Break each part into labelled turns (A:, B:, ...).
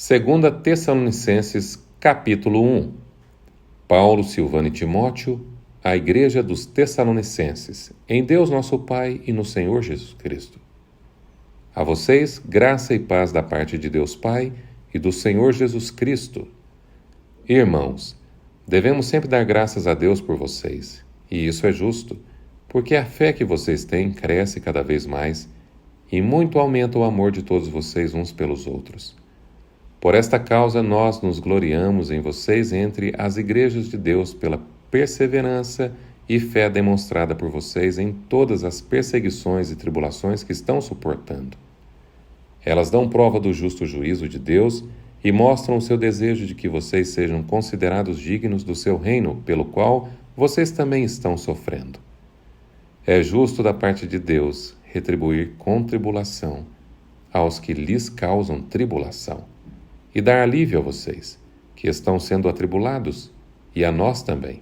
A: Segunda Tessalonicenses, capítulo 1. Paulo, Silvano e Timóteo, à Igreja dos Tessalonicenses, em Deus nosso Pai e no Senhor Jesus Cristo. A vocês, graça e paz da parte de Deus Pai e do Senhor Jesus Cristo. Irmãos, devemos sempre dar graças a Deus por vocês, e isso é justo, porque a fé que vocês têm cresce cada vez mais, e muito aumenta o amor de todos vocês uns pelos outros. Por esta causa, nós nos gloriamos em vocês entre as igrejas de Deus pela perseverança e fé demonstrada por vocês em todas as perseguições e tribulações que estão suportando. Elas dão prova do justo juízo de Deus e mostram o seu desejo de que vocês sejam considerados dignos do seu reino, pelo qual vocês também estão sofrendo. É justo da parte de Deus retribuir com tribulação aos que lhes causam tribulação, e dar alívio a vocês, que estão sendo atribulados, e a nós também.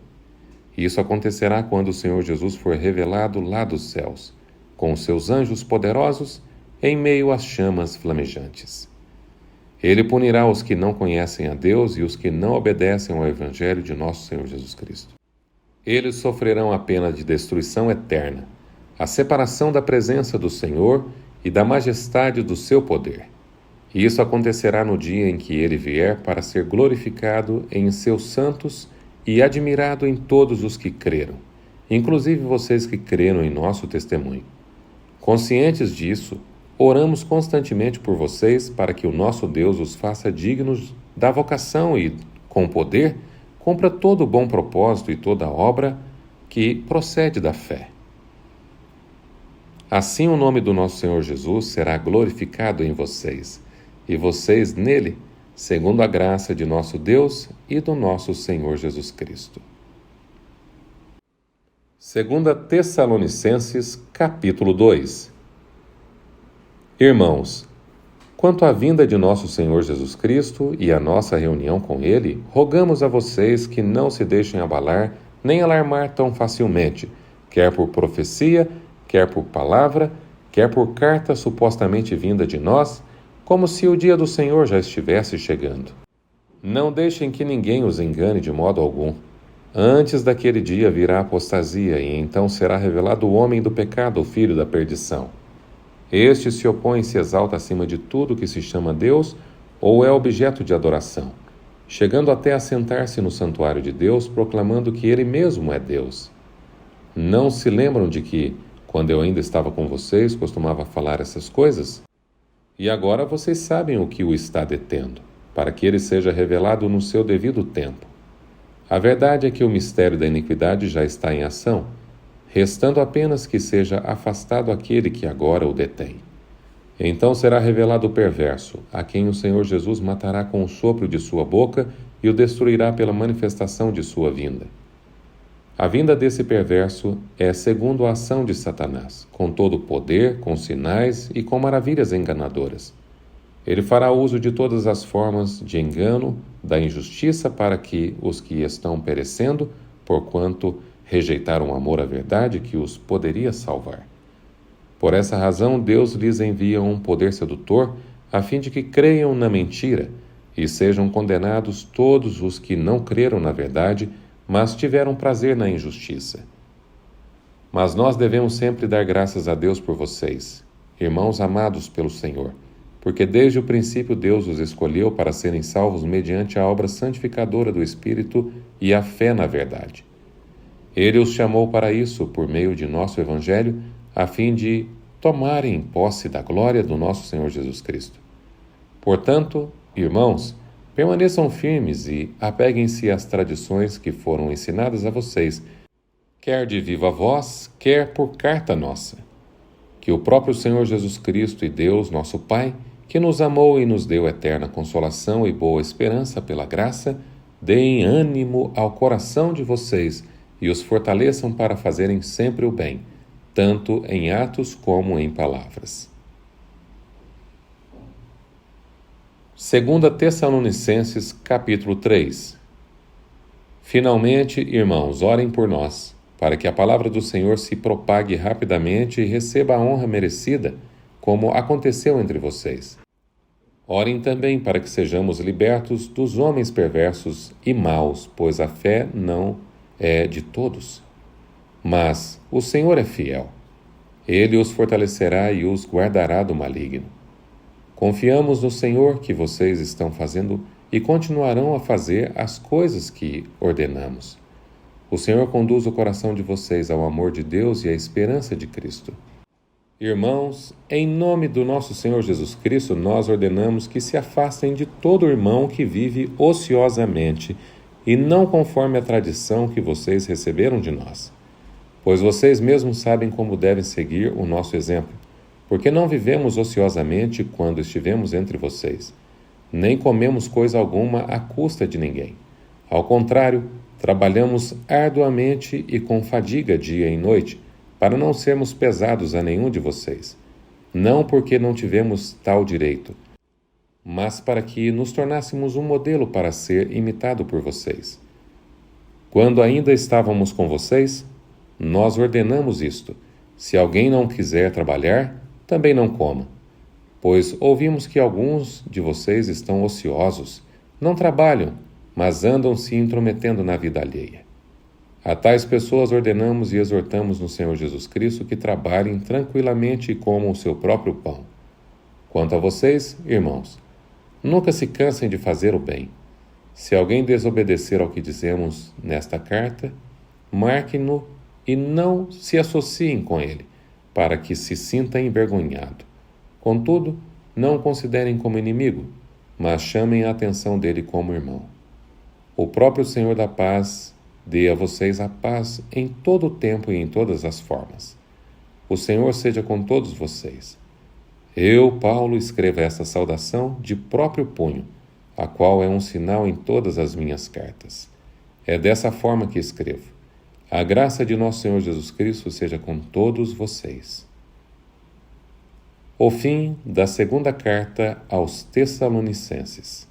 A: Isso acontecerá quando o Senhor Jesus for revelado lá dos céus, com os seus anjos poderosos, em meio às chamas flamejantes. Ele punirá os que não conhecem a Deus e os que não obedecem ao Evangelho de nosso Senhor Jesus Cristo. Eles sofrerão a pena de destruição eterna, a separação da presença do Senhor e da majestade do seu poder. E isso acontecerá no dia em que ele vier para ser glorificado em seus santos e admirado em todos os que creram, inclusive vocês que creram em nosso testemunho. Conscientes disso, oramos constantemente por vocês para que o nosso Deus os faça dignos da vocação e, com poder, cumpra todo o bom propósito e toda a obra que procede da fé. Assim o nome do nosso Senhor Jesus será glorificado em vocês, e vocês nele, segundo a graça de nosso Deus e do nosso Senhor Jesus Cristo. Segunda Tessalonicenses, capítulo 2. Irmãos, quanto à vinda de nosso Senhor Jesus Cristo e à nossa reunião com ele, rogamos a vocês que não se deixem abalar nem alarmar tão facilmente, quer por profecia, quer por palavra, quer por carta supostamente vinda de nós, como se o dia do Senhor já estivesse chegando. Não deixem que ninguém os engane de modo algum. Antes daquele dia virá apostasia, e então será revelado o homem do pecado, o filho da perdição. Este se opõe e se exalta acima de tudo que se chama Deus ou é objeto de adoração, chegando até a sentar-se no santuário de Deus, proclamando que ele mesmo é Deus. Não se lembram de que, quando eu ainda estava com vocês, costumava falar essas coisas? E agora vocês sabem o que o está detendo, para que ele seja revelado no seu devido tempo. A verdade é que o mistério da iniquidade já está em ação, restando apenas que seja afastado aquele que agora o detém. Então será revelado o perverso, a quem o Senhor Jesus matará com o sopro de sua boca e o destruirá pela manifestação de sua vinda. A vinda desse perverso é segundo a ação de Satanás, com todo o poder, com sinais e com maravilhas enganadoras. Ele fará uso de todas as formas de engano, da injustiça, para que os que estão perecendo, porquanto rejeitaram o amor à verdade que os poderia salvar. Por essa razão, Deus lhes envia um poder sedutor, a fim de que creiam na mentira e sejam condenados todos os que não creram na verdade, mas tiveram prazer na injustiça. Mas nós devemos sempre dar graças a Deus por vocês, irmãos amados pelo Senhor, porque desde o princípio Deus os escolheu para serem salvos mediante a obra santificadora do Espírito e a fé na verdade. Ele os chamou para isso por meio de nosso Evangelho, a fim de tomarem posse da glória do nosso Senhor Jesus Cristo. Portanto, irmãos, permaneçam firmes e apeguem-se às tradições que foram ensinadas a vocês, quer de viva voz, quer por carta nossa. Que o próprio Senhor Jesus Cristo e Deus, nosso Pai, que nos amou e nos deu eterna consolação e boa esperança pela graça, deem ânimo ao coração de vocês e os fortaleçam para fazerem sempre o bem, tanto em atos como em palavras. Segunda Tessalonicenses, capítulo 3. Finalmente, irmãos, orem por nós, para que a palavra do Senhor se propague rapidamente e receba a honra merecida, como aconteceu entre vocês. Orem também para que sejamos libertos dos homens perversos e maus, pois a fé não é de todos. Mas o Senhor é fiel. Ele os fortalecerá e os guardará do maligno. Confiamos no Senhor que vocês estão fazendo e continuarão a fazer as coisas que ordenamos. O Senhor conduz o coração de vocês ao amor de Deus e à esperança de Cristo. Irmãos, em nome do nosso Senhor Jesus Cristo, nós ordenamos que se afastem de todo irmão que vive ociosamente e não conforme a tradição que vocês receberam de nós. Pois vocês mesmos sabem como devem seguir o nosso exemplo, porque não vivemos ociosamente quando estivemos entre vocês, nem comemos coisa alguma à custa de ninguém. Ao contrário, trabalhamos arduamente e com fadiga dia e noite, para não sermos pesados a nenhum de vocês, não porque não tivemos tal direito, mas para que nos tornássemos um modelo para ser imitado por vocês. Quando ainda estávamos com vocês, nós ordenamos isto: se alguém não quiser trabalhar, também não coma. Pois ouvimos que alguns de vocês estão ociosos, não trabalham, mas andam se intrometendo na vida alheia. A tais pessoas ordenamos e exortamos no Senhor Jesus Cristo que trabalhem tranquilamente e comam o seu próprio pão. Quanto a vocês, irmãos, nunca se cansem de fazer o bem. Se alguém desobedecer ao que dizemos nesta carta, marquem-no e não se associem com ele, para que se sinta envergonhado. Contudo, não o considerem como inimigo, mas chamem a atenção dele como irmão. O próprio Senhor da paz dê a vocês a paz em todo o tempo e em todas as formas. O Senhor seja com todos vocês. Eu, Paulo, escrevo esta saudação de próprio punho, a qual é um sinal em todas as minhas cartas. É dessa forma que escrevo. A graça de nosso Senhor Jesus Cristo seja com todos vocês. O fim da segunda carta aos Tessalonicenses.